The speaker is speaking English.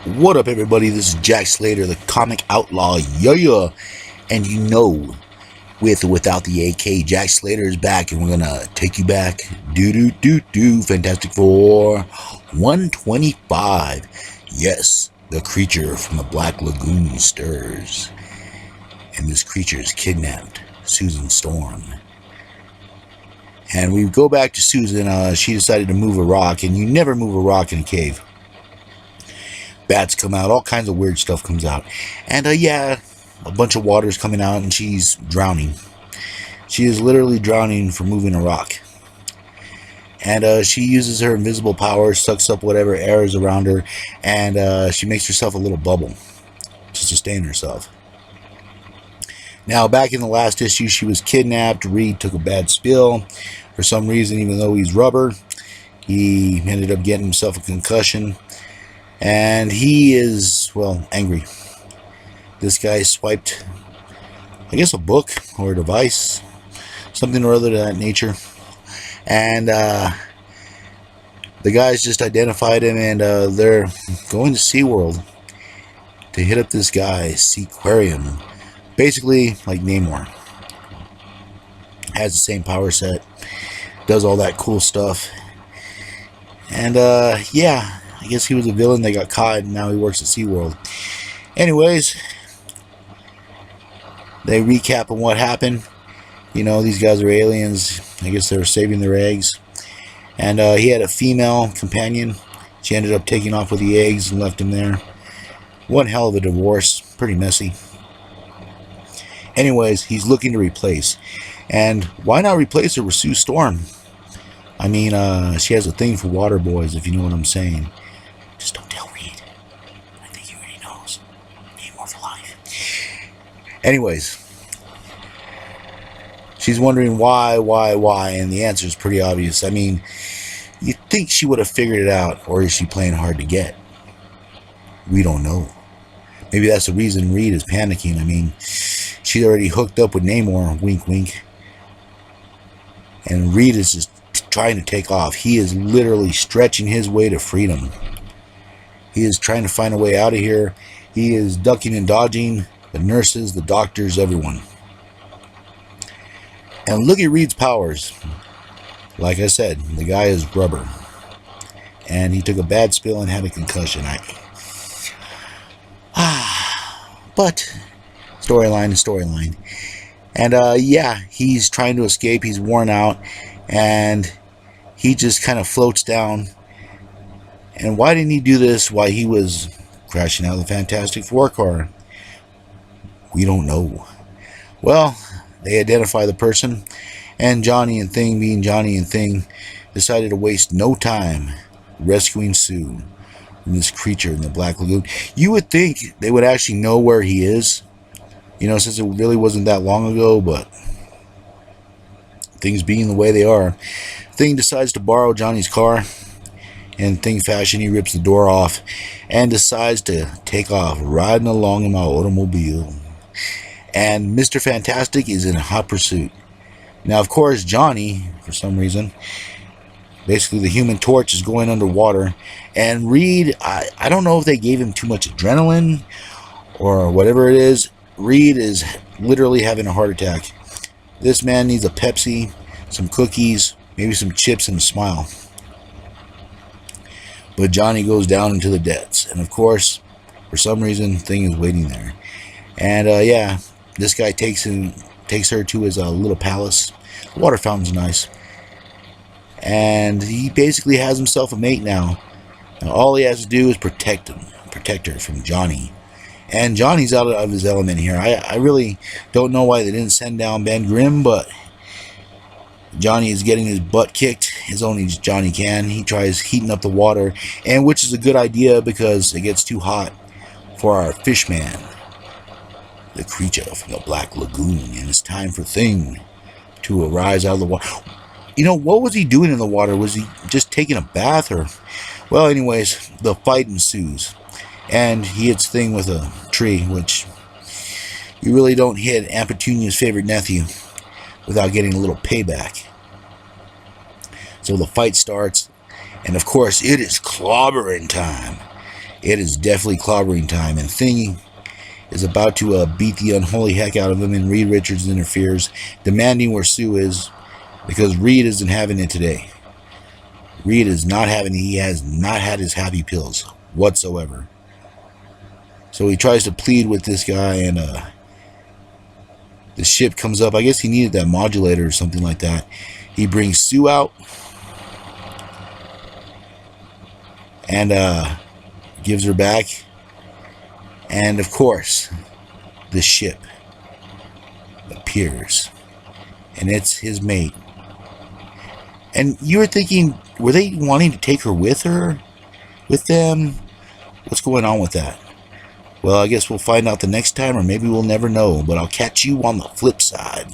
What up, everybody? This is Jack Slater, the comic outlaw. Yeah. And you know, with or without the AK, Jack Slater is back, and we're gonna take you back. Fantastic Four 125. Yes, the creature from the Black Lagoon stirs, and this creature has kidnapped Susan Storm. And we go back to Susan. She decided to move a rock, and you never move a rock in a cave. Bats come out, all kinds of weird stuff comes out. And yeah, a bunch of water's coming out, and she's drowning. She is literally drowning for moving a rock. And she uses her invisible power, sucks up whatever air is around her, and she makes herself a little bubble to sustain herself. Now, back in the last issue, she was kidnapped. Reed took a bad spill. For some reason, even though he's rubber, he ended up getting himself a concussion. And he is, well, angry. This guy swiped, I guess, a book or a device, something or other of that nature. And the guys just identified him, and they're going to SeaWorld to hit up this guy, Seaquarium. Basically, like Namor. Has the same power set, does all that cool stuff. And yeah, I guess he was a villain that got caught, and now he works at SeaWorld. Anyways, they recap on what happened. You know, these guys are aliens. I guess they were saving their eggs. And he had a female companion. She ended up taking off with the eggs and left him there. One hell of a divorce. Pretty messy. Anyways, he's looking to replace. And why not replace her with Sue Storm? I mean, she has a thing for water boys, if you know what I'm saying. Just don't tell Reed. I think he already knows. Namor for life. Anyways, she's wondering why, and the answer is pretty obvious. I mean, you'd think she would have figured it out, or is she playing hard to get? We don't know. Maybe that's the reason Reed is panicking. I mean, she's already hooked up with Namor, wink, wink. And Reed is just trying to take off. He is literally stretching his way to freedom. He is trying to find a way out of here. He is ducking and dodging the nurses, the doctors, everyone. And look at Reed's powers. Like I said, the guy is rubber. And he took a bad spill and had a concussion. But storyline is storyline. And yeah, he's trying to escape. He's worn out. And he just kind of floats down. And why didn't he do this while he was crashing out of the Fantastic Four car? We don't know. Well, they identify the person, and Johnny and Thing, being Johnny and Thing, decided to waste no time rescuing Sue from this creature in the Black Lagoon. You would think they would actually know where he is, you know, since it really wasn't that long ago, but things being the way they are, Thing decides to borrow Johnny's car. In Thing fashion, he rips the door off and decides to take off, riding along in my automobile. And Mr. Fantastic is in hot pursuit. Now, of course, Johnny, for some reason, basically the Human Torch, is going underwater. And Reed, I don't know if they gave him too much adrenaline or whatever it is. Reed is literally having a heart attack. This man needs a Pepsi, some cookies, maybe some chips, and a smile. But Johnny goes down into the depths. And of course, for some reason, Thing is waiting there. And yeah, this guy takes her to his little palace. The water fountain's nice. And he basically has himself a mate now. And all he has to do is protect her from Johnny. And Johnny's out of his element here. I really don't know why they didn't send down Ben Grimm, but Johnny is getting his butt kicked as only Johnny can. He tries heating up the water, and which is a good idea because it gets too hot for our fish man, the creature from the Black Lagoon, and it's time for Thing to arise out of the water. You know, what was he doing in the water? Was he just taking a bath? Or, well, anyways, the fight ensues, and he hits Thing with a tree, which you really don't hit Aunt Petunia's favorite nephew without getting a little payback. So the fight starts, and of course, it is clobbering time. It is definitely clobbering time, and Thing is about to beat the unholy heck out of him, and Reed Richards interferes, demanding where Sue is, because Reed isn't having it today. Reed is not having it. He has not had his happy pills whatsoever. So he tries to plead with this guy, and the ship comes up. I guess he needed that modulator or something like that. He brings Sue out, and gives her back. And of course, the ship appears, and it's his mate. And you were thinking, were they wanting to take her with them? What's going on with that? Well, I guess we'll find out the next time, or maybe we'll never know. But I'll catch you on the flip side.